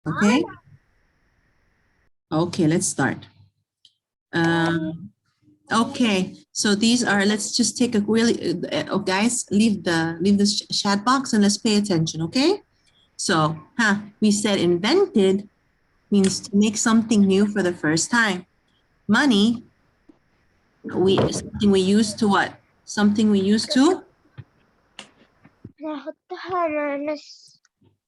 Okay. Okay, let's start. Okay, so these are, let's just take a really, guys, leave the chat box and let's pay attention, okay? So, we said invented means to make something new for the first time. Money, something we use to what? Something we use to?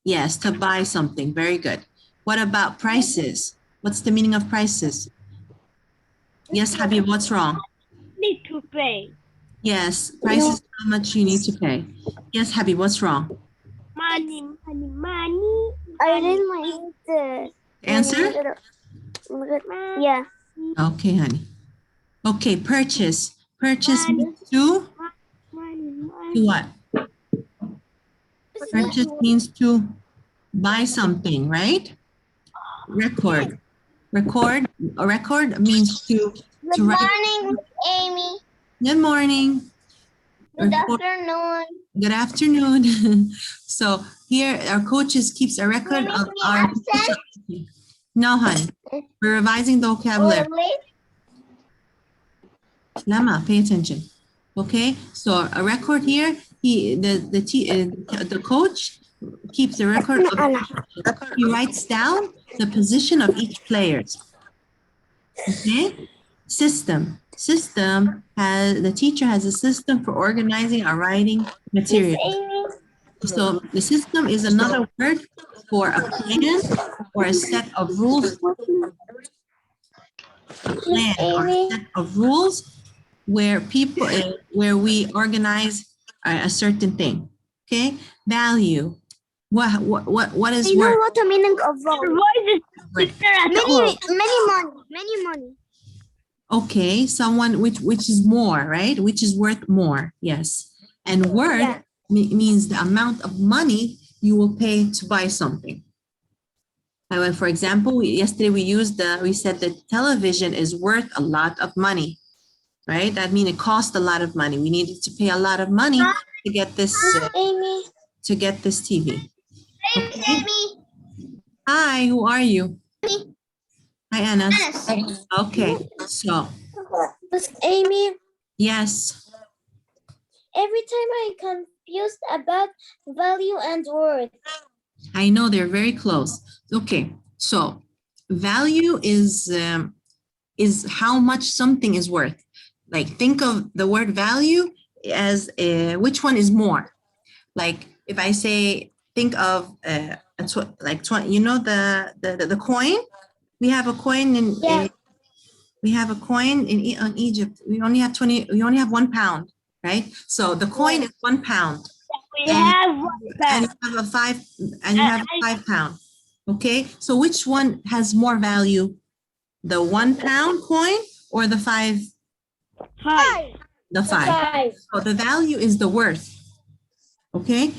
Yes, to buy something. Very good. What about prices? What's the meaning of prices? Yes, Habib, what's wrong? Need to pay. Yes, price is how much you need to pay. Yes, Habib, what's wrong? Money. I didn't like the Answer? Yeah. Okay, honey. Okay, purchase. Purchase means to what? Purchase means to buy something, right? Record. A record means to Good write. morning, Amy. Good morning. Good afternoon. Good afternoon. So here our coaches keeps a record of our. No, honey. We're revising the vocabulary. Lama, pay attention. Okay, so a record here. The coach keeps a record of. He writes down the position of each player. Okay, system. The teacher has a system for organizing our writing material. So the system is another word for a plan or a set of rules. Plan or a set of rules where we organize a certain thing. Okay, value. What is I know worth? what the meaning of value. Many money. Okay, someone which is more, right? Which is worth more. Yes, and worth means the amount of money you will pay to buy something. For example, yesterday we said that television is worth a lot of money, right? That means it cost a lot of money. We needed to pay a lot of money to get this Amy. to get this TV. Okay. Amy. Hi, who are you? Amy. Hi, Anna. Okay, so. Amy. Yes. Every time I confused about value and worth. I know they're very close. Okay, so value is how much something is worth. Like think of the word value as which one is more. Like if I say think of you know the coin. We have a coin in. We have a coin in Egypt. We only have 20. We only have 1 pound, right? So the coin is 1 pound. We have 1 And pound. you have a 5. And you have 5 pound. Okay. So which one has more value? The 1 pound coin or the 5? 5. The 5. So the value is the worth. Okay.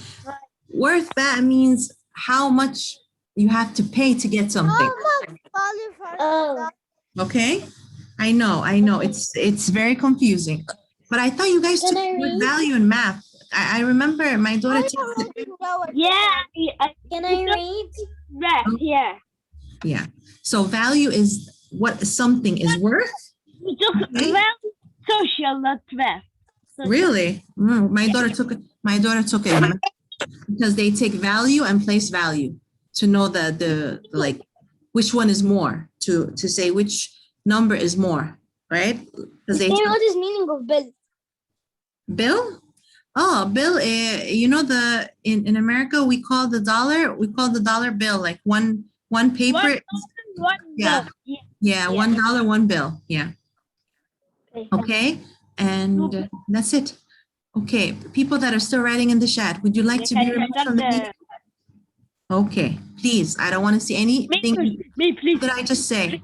Worth, that means how much you have to pay to get something. Okay. I know. It's very confusing. But I thought you guys took good value in math. I remember my daughter. Yeah. Can I read? Yeah. Yeah. So value is what something is worth. We took value, social, not math. Really? My daughter took it because they take value and place value to know the like which one is more, to say which number is more, right? Because they What is meaning of bill? Bill? Oh, bill. You know in America we call the dollar bill, like one paper. Yeah. $1, 1 bill. Yeah. Okay. And that's it. Okay. People that are still writing in the chat, would you like to be removed from the meeting? Okay, please. I don't want to see anything. Please. What did I just say?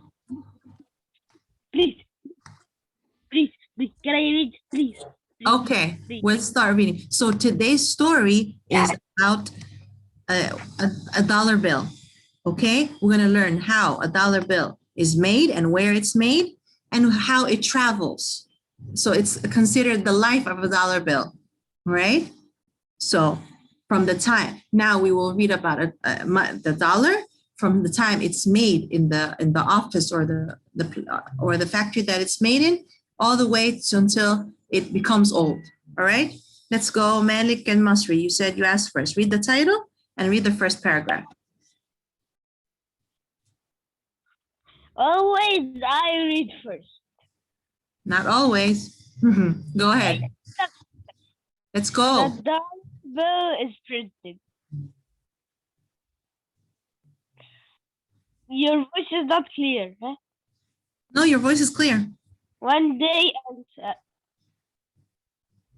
Please. Can I read, please? Okay, we'll start reading. So today's story is about a dollar bill. Okay, we're going to learn how a dollar bill is made and where it's made and how it travels. So it's considered the life of a dollar bill, right? So from the time, now we will read about the dollar from the time it's made in the office or the factory that it's made in, all the way until it becomes old. All right, let's go. Malik and Masri, you said you asked first. Read the title and read the first paragraph. Always I read first. Not always. Go ahead. Let's The go. dollar bill is printed. Your voice is not clear, huh? No, your voice is clear. One day,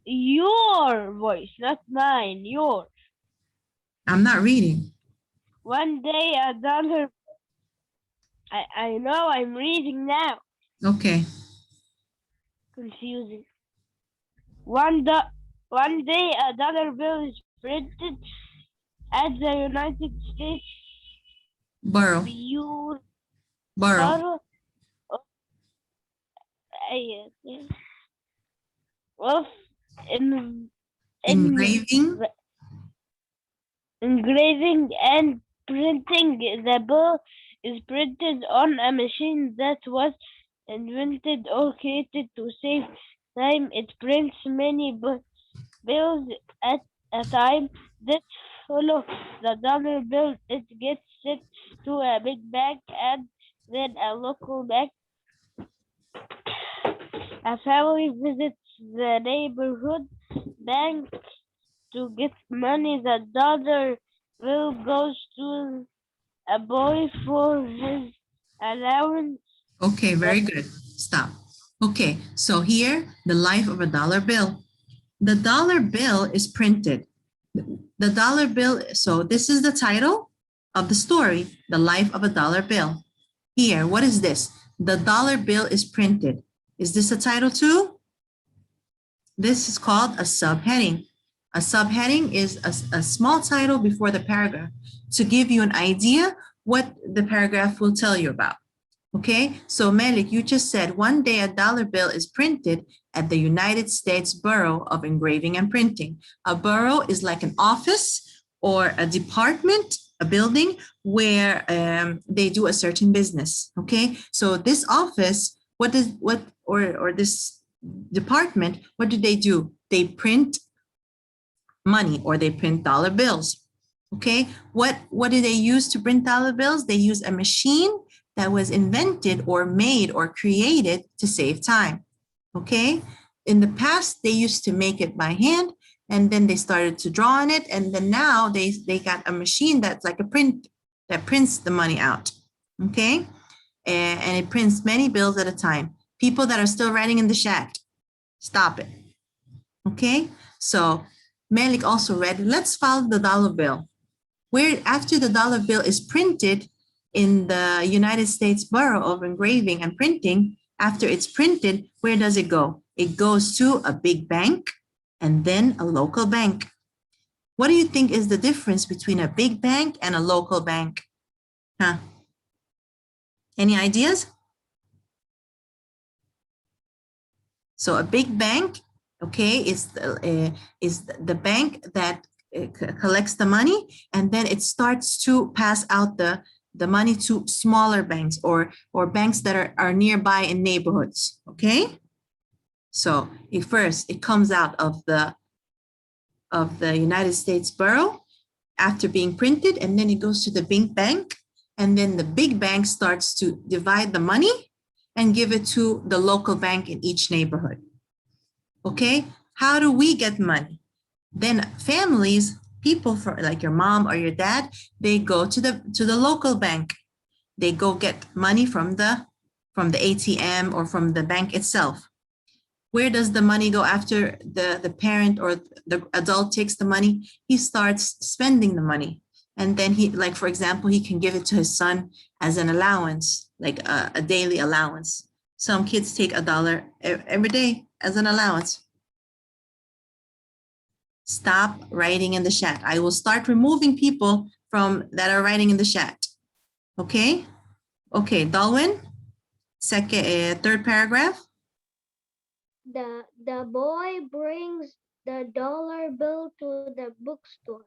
your voice, not mine, yours. I'm not reading. One day a dollar. I know I'm reading now. Okay. Confusing. One day a dollar bill is printed at the United States Borrow. Bureau Borrow. of Engraving. engraving and printing. The bill is printed on a machine that was invented or created to save time. It prints many bills at a time that follow the dollar bill. It gets sent to a big bank and then a local bank. A family visits the neighborhood bank to get money. The dollar bill goes to a boy for his allowance. Okay, very good. Stop. Okay, so here, the life of a dollar bill. The dollar bill is printed. The dollar bill, so this is the title of the story, The Life of a Dollar Bill. Here, what is this? The dollar bill is printed. Is this a title too? This is called a subheading. A subheading is a small title before the paragraph to give you an idea what the paragraph will tell you about. Okay, so Malik, you just said one day a dollar bill is printed at the United States Bureau of Engraving and Printing. A bureau is like an office or a department, a building where they do a certain business. Okay, so this office, or this department, what do? They print money or they print dollar bills. Okay, what do they use to print dollar bills? They use a machine that was invented or made or created to save time. Okay, in the past they used to make it by hand, and then they started to draw on it, and then now they got a machine that's like a print that prints the money out. Okay, and it prints many bills at a time. People that are still writing in the chat, stop it. Okay, so Malik also read, let's follow the dollar bill. Where after the dollar bill is printed in the United States Bureau of Engraving and Printing, after it's printed, where does it go? It goes to a big bank and then a local bank. What do you think is the difference between a big bank and a local bank? Huh? Any ideas? So a big bank, okay, is the bank that collects the money, and then it starts to pass out the money to smaller banks or banks that are nearby in neighborhoods. Okay, so it comes out of the United States Bureau after being printed, and then it goes to the big bank, and then the big bank starts to divide the money and give it to the local bank in each neighborhood. Okay, how do we get money? Then families, people like your mom or your dad, they go to the local bank. They go get money from the ATM or from the bank itself. Where does the money go after the parent or the adult takes the money? He starts spending the money. And then he, like, for example, he can give it to his son as an allowance, like a daily allowance. Some kids take $1 every day as an allowance. Stop writing in the chat. I will start removing people that are writing in the chat. Okay? Okay, Dalwin, third paragraph. The boy brings the dollar bill to the bookstore.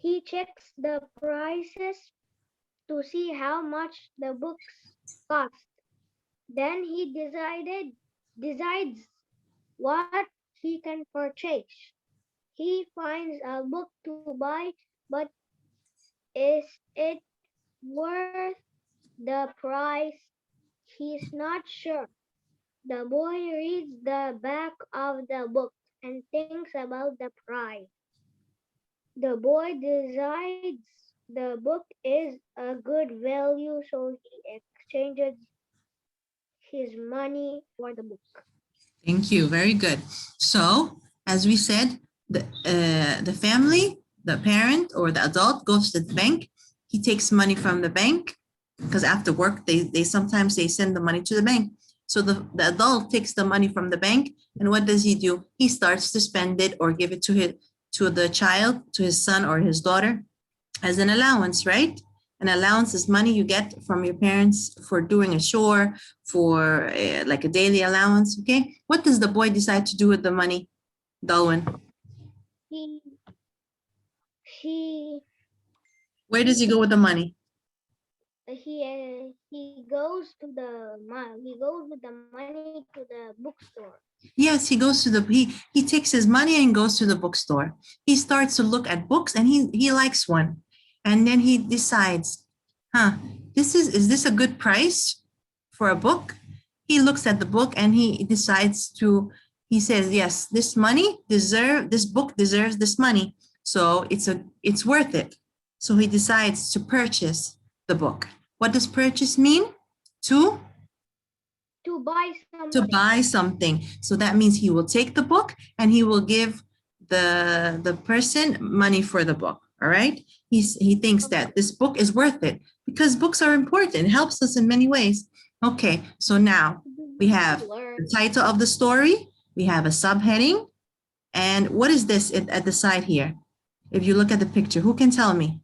He checks the prices to see how much the books cost. Then he decides what he can purchase. He finds a book to buy, but is it worth the price? He's not sure. The boy reads the back of the book and thinks about the price. The boy decides the book is a good value, so he exchanges his money for the book. Thank you. Very good. So, as we said, the family, the parent or the adult goes to the bank. He takes money from the bank because after work, they sometimes they send the money to the bank. So the adult takes the money from the bank, and what does he do? He starts to spend it or give it to the child, to his son or his daughter, as an allowance, right? An allowance is money you get from your parents for doing a chore, for like a daily allowance, okay? What does the boy decide to do with the money, Dalwin? He Where does he go with the money? he goes with the money to the bookstore. Yes, he goes to he takes his money and goes to the bookstore. He starts to look at books and he likes one. And then he decides, is this a good price for a book? He looks at the book and he says, yes, this book deserves this money. So it's worth it. So he decides to purchase the book. What does purchase mean? To buy something. To buy something. So that means he will take the book and he will give the person money for the book. All right. He thinks that this book is worth it because books are important. It helps us in many ways. Okay. So now we have the title of the story. We have a subheading. And what is this at the side here? If you look at the picture, who can tell me?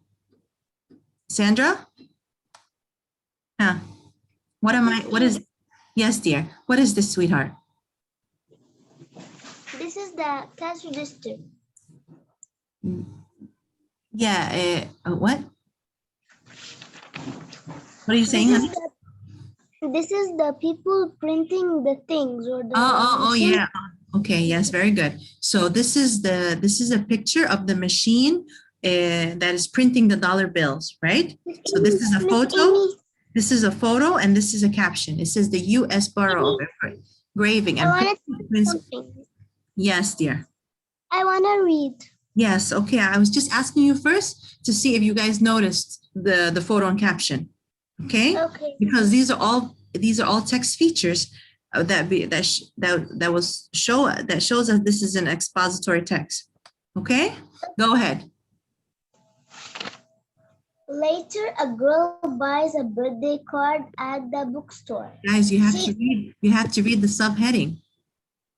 Sandra? What is, yes, dear. What is this, sweetheart? This is the cash register. Yeah, what? What are you saying, honey? This is the people printing the things or the Oh, yeah. Okay, yes, very good. So this is a picture of the machine that is printing the dollar bills, right? So this is a photo. This is a photo and this is a caption. It says the U.S. Bureau of Engraving and Printing. Yes, dear. I want to read. Yes, okay. I was just asking you first to see if you guys noticed the photo and caption. Okay? Okay. Because these are all text features that shows that this is an expository text. Okay? Go ahead. Later, a girl buys a birthday card at the bookstore. Guys, you have to read the subheading.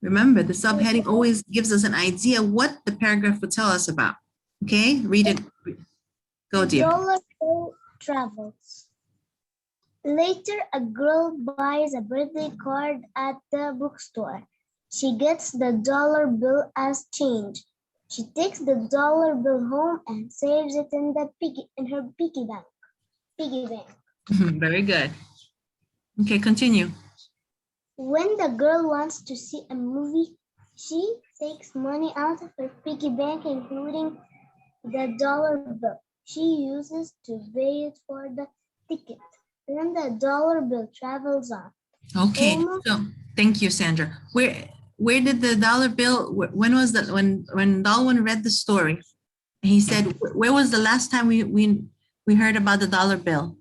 Remember, the subheading always gives us an idea what the paragraph will tell us about. Okay, read it. Go, dear. Dollar bill travels. Later, a girl buys a birthday card at the bookstore. She gets the dollar bill as change. She takes the dollar bill home and saves it in her piggy bank. Very good. Okay, continue. When the girl wants to see a movie, she takes money out of her piggy bank, including the dollar bill she uses to pay it for the ticket. Then the dollar bill travels on. Okay, so thank you, Sandra. Where did the dollar bill, when was that, when Dalwin read the story, he said, where was the last time we heard about the dollar bill?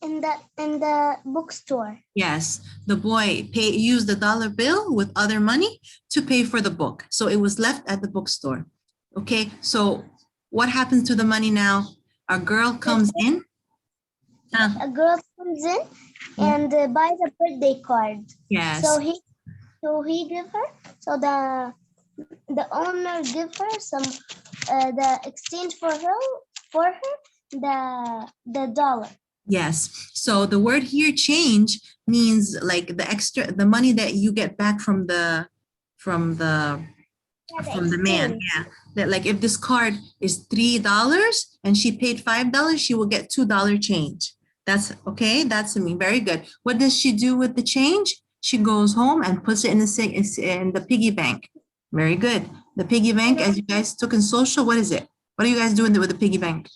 In the bookstore. Yes, the boy used the dollar bill with other money to pay for the book. So it was left at the bookstore. Okay, so what happens to the money now? A girl comes in. A girl comes in and buys a birthday card. Yes. So he give her. So the owner give her some the exchange for her the dollar. Yes. So the word here, change, means like the money that you get back from the From the man, yeah. That like if this card is $3 and she paid $5, she will get $2 change. That's okay. That's very good. What does she do with the change? She goes home and puts it in the piggy bank. Very good. The piggy bank, as you guys took in social, what is it? What are you guys doing with the piggy bank?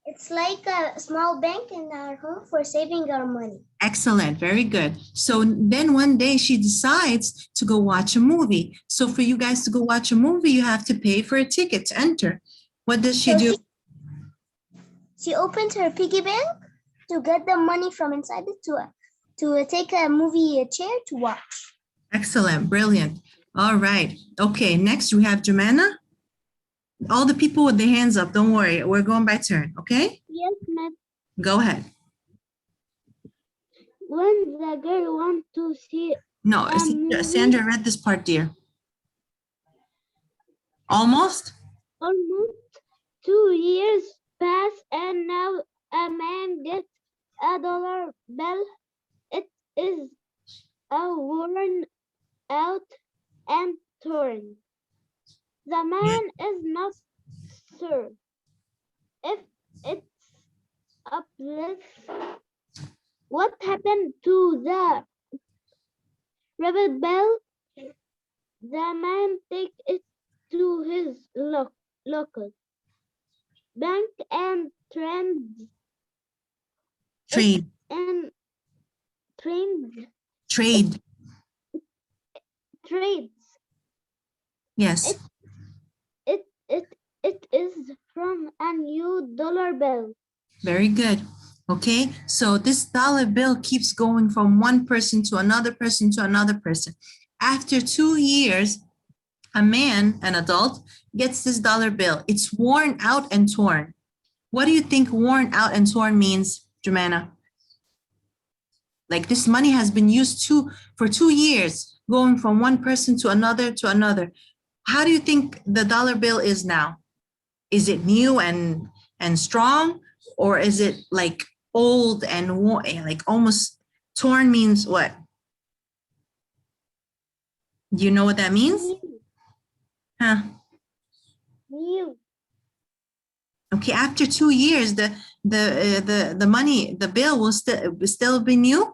It's like a small bank in our home for saving our money. Excellent. Very good. So then one day she decides to go watch a movie. So for you guys to go watch a movie, you have to pay for a ticket to enter. What does she do? She opens her piggy bank to get the money from inside it to take a movie chair to watch. Excellent. Brilliant. All right. Okay. Next we have Jumana. All the people with their hands up, don't worry. We're going by turn. Okay? Yes, ma'am. Go ahead. When the girl wants to see No, Sandra read this part, dear. Almost? almost 2 years pass and now a man gets a dollar bill. It is a worn out and torn. The man is not sure if it's a bliss. What happened to the rabbit bill? The man takes it to his local bank and Trade. trades. Yes. It is from a new dollar bill. Very good. Okay, so this dollar bill keeps going from one person to another person to another person. After 2 years, a man, an adult, gets this dollar bill. It's worn out and torn. What do you think worn out and torn means, Jumana? Like this money has been used for 2 years, going from one person to another to another. How do you think the dollar bill is now? Is it new and strong, or is it like old and like almost torn? Means what? Do you know what that means? Huh? New. Okay, after 2 years, the money, the bill will still be new?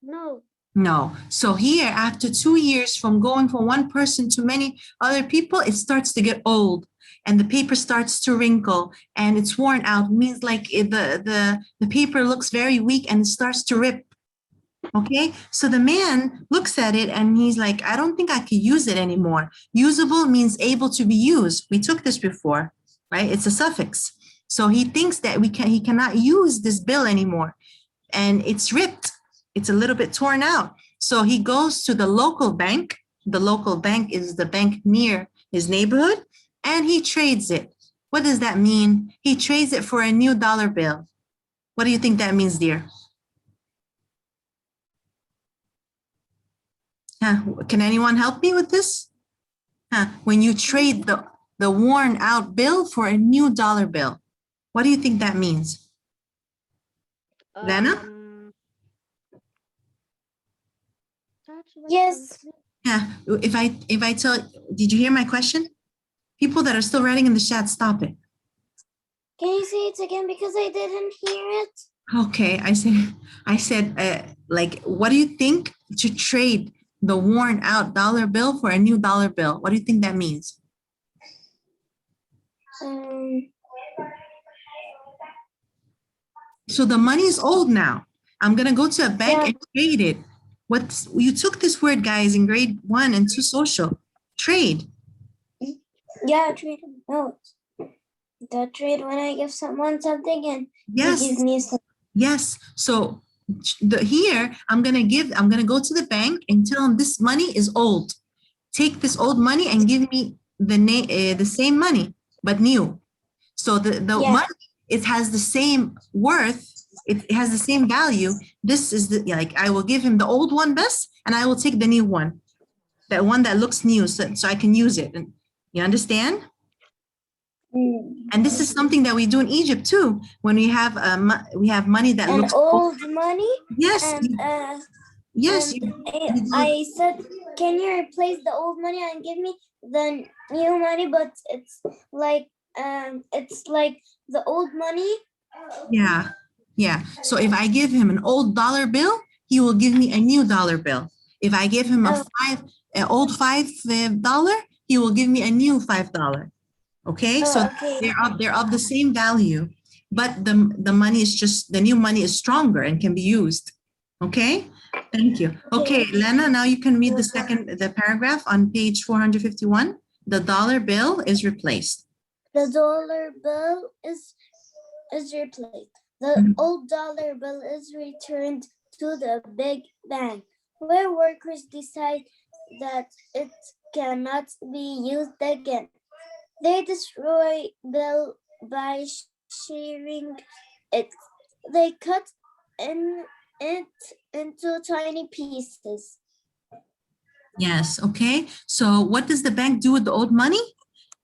No. No. So here, after 2 years from going from one person to many other people, it starts to get old and the paper starts to wrinkle and it's worn out. It means like the paper looks very weak and it starts to rip. Okay, so the man looks at it and he's like, I don't think I can use it anymore. Usable means able to be used. We took this before, right? It's a suffix. So he thinks that he cannot use this bill anymore and it's ripped. It's a little bit torn out. So he goes to the local bank. The local bank is the bank near his neighborhood and he trades it. What does that mean? He trades it for a new dollar bill. What do you think that means, dear? Can anyone help me with this? When you trade the worn out bill for a new dollar bill, what do you think that means? Lena? Yes. Yeah, if I tell, did you hear my question? People that are still writing in the chat, stop it. Can you say it again because I didn't hear it? Okay, I said, like, what do you think to trade the worn out dollar bill for a new dollar bill? What do you think that means? So the money is old now. I'm gonna go to a bank and trade it. You took this word, guys, in grade 1 and 2 social. Trade. Yeah, trade. No, the trade when I give someone something and yes, he gives me something. Yes. So here I'm gonna go to the bank and tell them this money is old. Take this old money and give me the same money but new. So the money, it has the same worth. It has the same value. This is like I will give him the old one best, and I will take the new one, that one that looks new, so I can use it. And you understand? And this is something that we do in Egypt too. When we have money that looks old money. Yes. Yes, I said, can you replace the old money and give me the new money? But it's like the old money. yeah, yeah. So if I give him an old dollar bill, he will give me a new dollar bill. If I give him Oh. an old $5, he will give me a new $5. Okay, Oh, so okay. they're of the same value, but the money is just, the new money is stronger and can be used. Okay, thank you. Okay, Lena, now you can read the paragraph on page 451. The dollar bill is replaced. The dollar bill is replaced. The Mhm. old dollar bill is returned to the big bank, where workers decide that it cannot be used again. They destroy bill by sharing it. They cut it into tiny pieces. Yes, okay. So what does the bank do with the old money?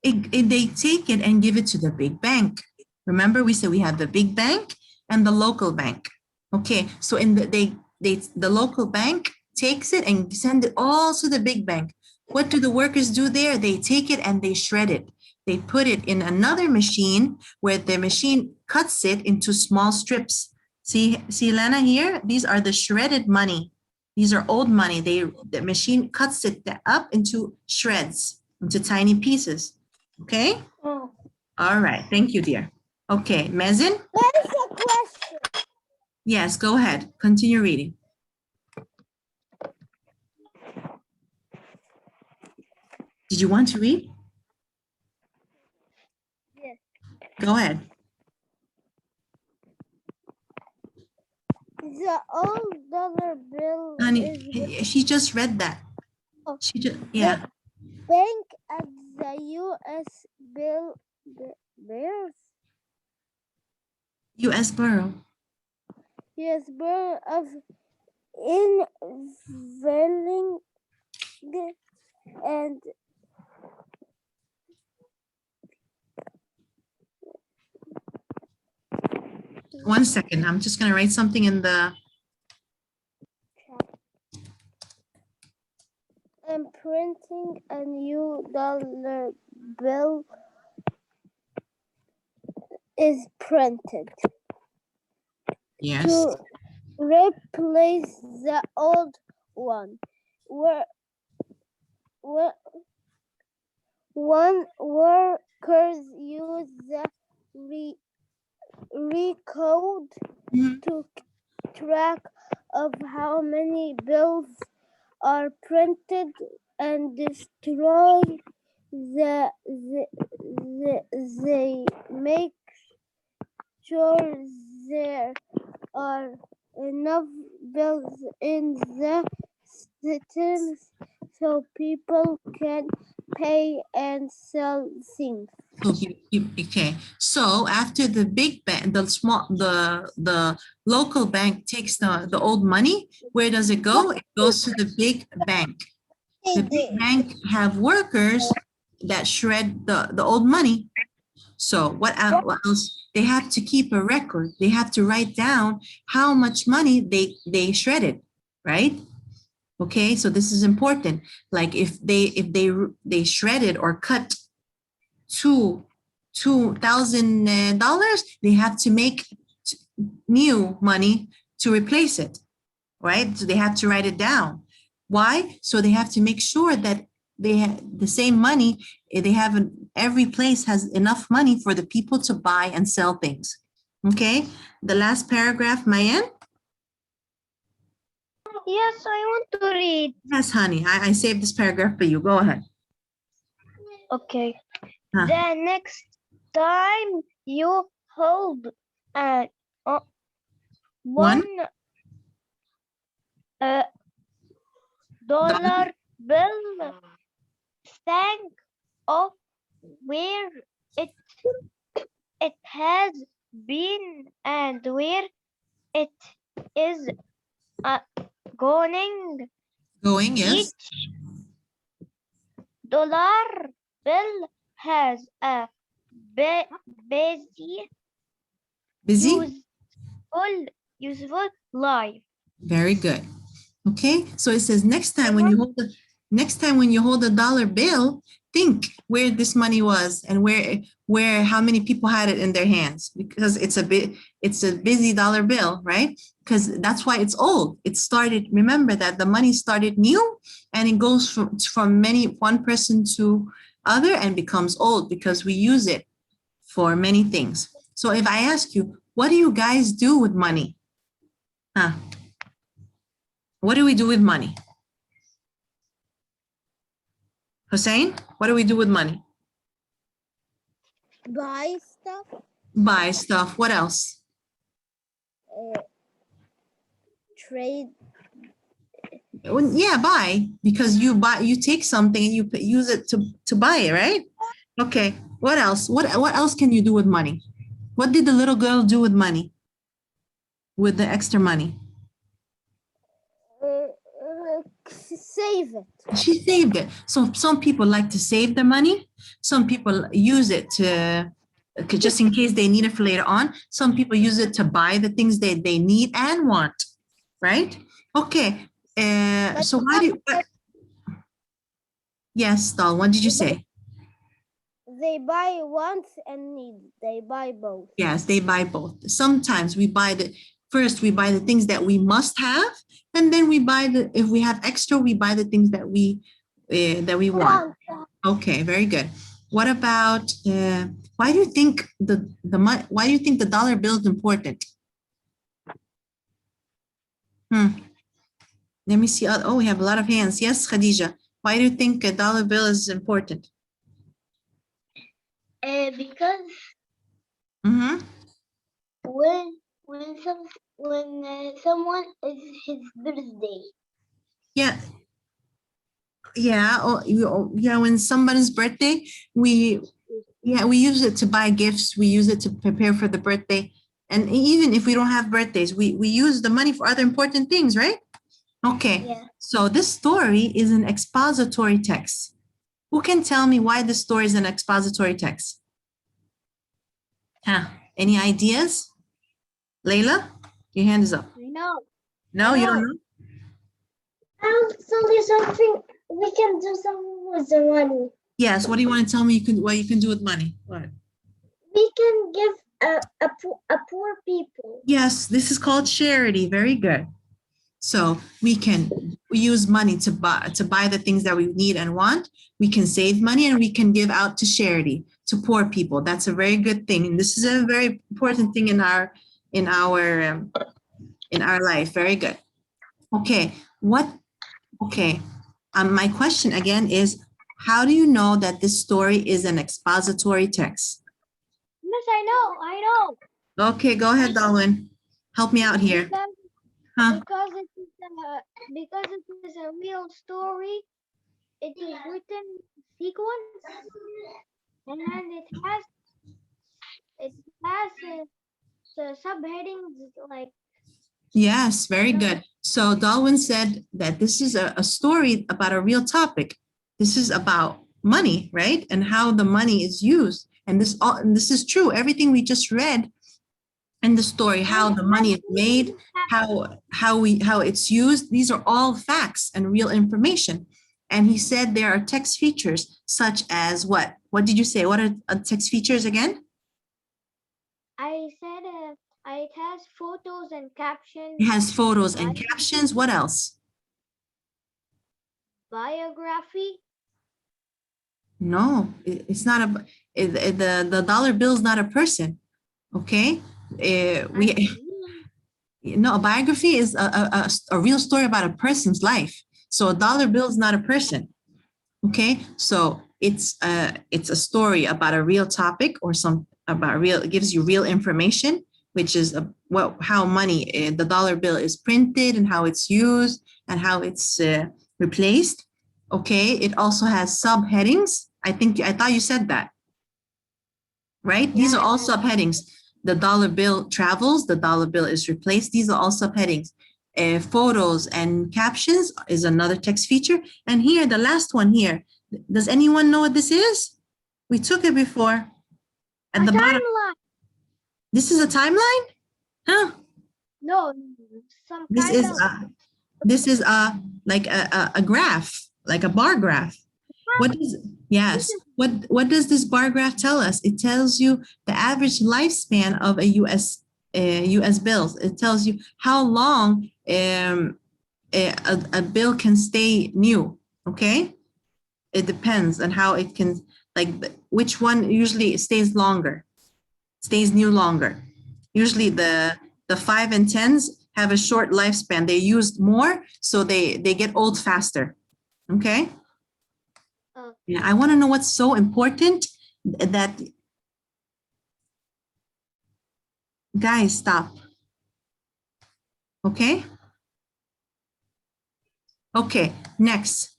They take it and give it to the big bank. Remember, we said we have the big bank and the local bank. Okay, so the local bank takes it and send it all to the big bank. What do the workers do there? They take it and they shred it. They put it in another machine where the machine cuts it into small strips. See, Lena here? These are the shredded money. These are old money. The machine cuts it up into shreds, into tiny pieces. Okay? Oh. All right. Thank you, dear. Okay, Mezin? That is a question. Yes, go ahead. Continue reading. Did you want to read? Yes. Go ahead. The old dollar bill Honey, she just read that. Oh. She just, yeah. bank at the U.S. bills. U.S. Borough. U.S. bill of unveiling and One second. I'm just going to write something in the... and printing a new dollar bill is printed Yes. to replace the old one. One workers use the recode Mhm. to track of how many bills are printed and destroy they make sure there are enough bills in the systems so people can pay and sell things. Okay. So after the big bank, the local bank takes the old money, where does it go? It goes to the big bank. The big bank have workers that shred the old money. So what else? They have to keep a record. They have to write down how much money they shredded, right? Okay, so this is important. Like if they shredded or cut $2,000, they have to make new money to replace it, right? So they have to write it down. Why? So they have to make sure that they have the same money. They have every place has enough money for the people to buy and sell things. Okay. The last paragraph, Mayan. Yes, I want to read. Yes, honey. I saved this paragraph for you. Go ahead. Okay. Huh. The next time you hold an One. $1 bill, think of where it has been and where it is going. Going, yes. Each dollar bill has a busy, Busy. useful life. Very good. Okay, so it says next time when you hold a dollar bill, think where this money was and where how many people had it in their hands, because it's a busy dollar bill, right? Because that's why it's old. It started, remember that the money started new and it goes from one person to other and becomes old because we use it for many things. So if I ask you, what do you guys do with money? Huh? What do we do with money? Hussein, what do we do with money? Buy stuff. Buy stuff. What else? Trade. Yeah, buy, because you take something and you use it to buy it, right? Okay. What else? What else can you do with money? What did the little girl do with money? With the extra money? Save it. She saved it. So some people like to save their money. Some people use it to just in case they need it for later on. Some people use it to buy the things they need and want, right? Okay. So why do yes, Dal, what did you say? They buy wants and needs. They buy both. Yes, they buy both. Sometimes we buy the things that we must have, and then if we have extra, we buy the things that we want. Okay, very good. What about why do you think why do you think the dollar bill is important? Let me see. Oh, we have a lot of hands. Yes, Khadija. Why do you think a dollar bill is important? Because Mm-hmm. when someone is his birthday. Yeah. Yeah. Yeah. When somebody's birthday, we use it to buy gifts. We use it to prepare for the birthday. And even if we don't have birthdays, we use the money for other important things, right? Okay. Yeah. So this story is an expository text. Who can tell me why this story is an expository text? Huh? Any ideas? Layla, your hand is up. No. No, you don't know? I'll tell you something. We can do something with the money. Yes. What do you want to tell me what you can do with money? What? We can give a poor people. Yes, this is called charity. Very good. So we use money to buy the things that we need and want. We can save money and we can give out to charity, to poor people. That's a very good thing. And this is a very important thing in our life. Very good. Okay. My question again is, how do you know that this story is an expository text? Miss, I know. Okay, go ahead, Darwin. Help me out here. Because it is a real story. It is written sequence, and it has subheadings like. Yes, very good. So Darwin said that this is a story about a real topic. This is about money, right? And how the money is used. And this is true. Everything we just read in the story, how the money is made, how it's used. These are all facts and real information. And he said there are text features such as what? What did you say? What are text features again? I said it has photos and captions. It has photos and captions. What else? Biography. No, it's not the dollar bill is not a person. Okay, a biography is a real story about a person's life. So a dollar bill is not a person. Okay, so it's a story about a real topic or it gives you real information, which is how money, the dollar bill is printed and how it's used and how it's replaced. Okay, it also has subheadings. I thought you said that, right? Yeah. These are all subheadings. The dollar bill travels, the dollar bill is replaced. These are all subheadings. Photos and captions is another text feature. And here, the last one here, does anyone know what this is? We took it before. At the bottom. This is a timeline? Huh? No, This is this is like a graph, like a bar graph. What is, yes, what does this bar graph tell us? It tells you the average lifespan of a US bills. It tells you how long a bill can stay new, okay? It depends on how it can, like which one usually stays longer, stays new longer. Usually the 5 and 10s have a short lifespan. They used more, so they get old faster, okay? Yeah, I want to know what's so important that, guys, stop. Okay? Okay, next.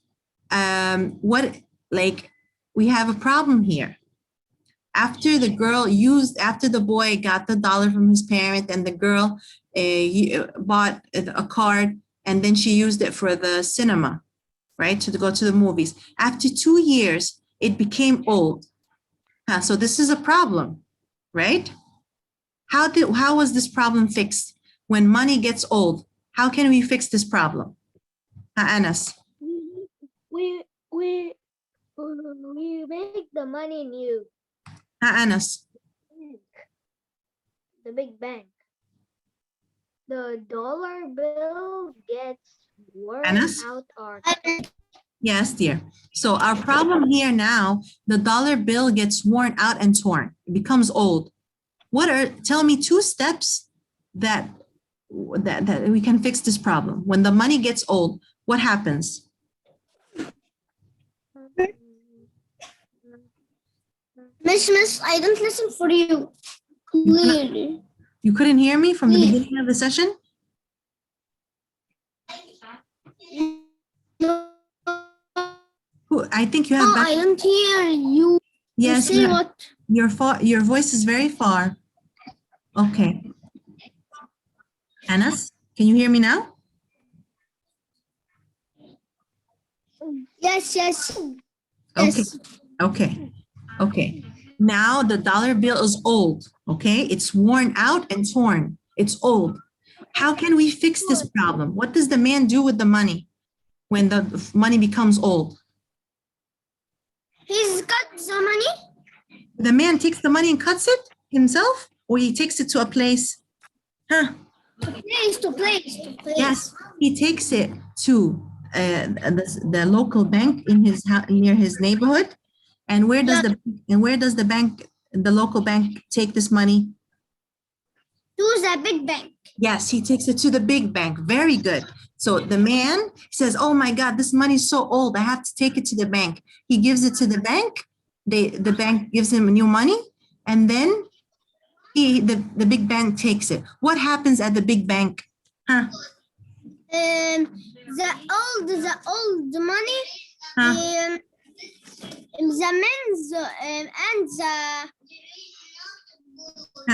What, like, we have a problem here. After the boy got the dollar from his parent and the girl bought a card and then she used it for the cinema, right? To go to the movies. After 2 years, it became old. So this is a problem, right? How was this problem fixed? When money gets old, how can we fix this problem? Anas. We make the money new. Anas. The big bank. The dollar bill gets worn Anas? out or Yes, dear. So our problem here now, the dollar bill gets worn out and torn. It becomes old. Tell me 2 steps that we can fix this problem. When the money gets old, what happens? Miss, I don't listen for you clearly. You couldn't hear me from the beginning of the session? No, I think you have. I don't hear you. Yes, You say what? Your voice is very far. Okay. Anas, can you hear me now? Yes. Okay. Okay. Now the dollar bill is old. Okay. It's worn out and torn. It's old. How can we fix this problem? What does the man do with the money when the money becomes old? He's got the money. The man takes the money and cuts it himself, or he takes it to a place? Place to place. Yes, he takes it to the local bank in near his neighborhood. And where does the local bank take this money? To the big bank. Yes, he takes it to the big bank. Very good. So the man says, "Oh my God, this money is so old. I have to take it to the bank." He gives it to the bank. The bank gives him new money, and then the big bank takes it. What happens at the big bank? The old money. The men's and the.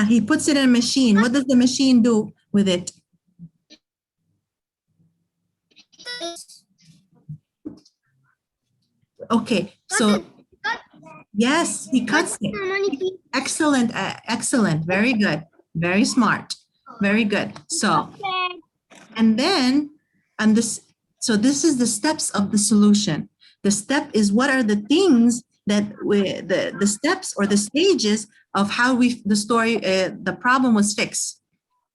He puts it in a machine. What does the machine do with it? Okay, so yes, he cuts it. Excellent, excellent. Very good. Very smart. Very good. So, and then, so this is the steps of the solution. The step is what are the things that the steps or the stages of how the problem was fixed.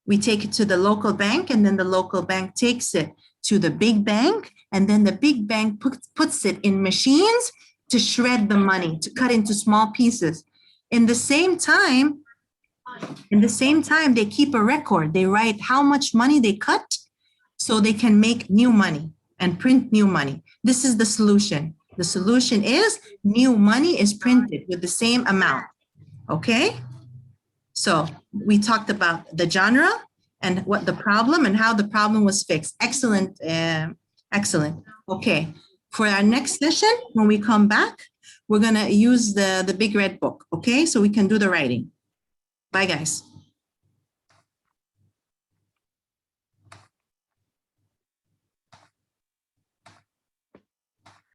We take it to the local bank, and then the local bank takes it to the big bank, and then the big bank puts it in machines to shred the money, to cut into small pieces. In the same time, they keep a record. They write how much money they cut so they can make new money and print new money. This is the solution. The solution is new money is printed with the same amount. Okay? So we talked about the genre and what the problem and how the problem was fixed. Excellent. Excellent. Okay. For our next session, when we come back, we're going to use the big red book. Okay? So we can do the writing. Bye, guys.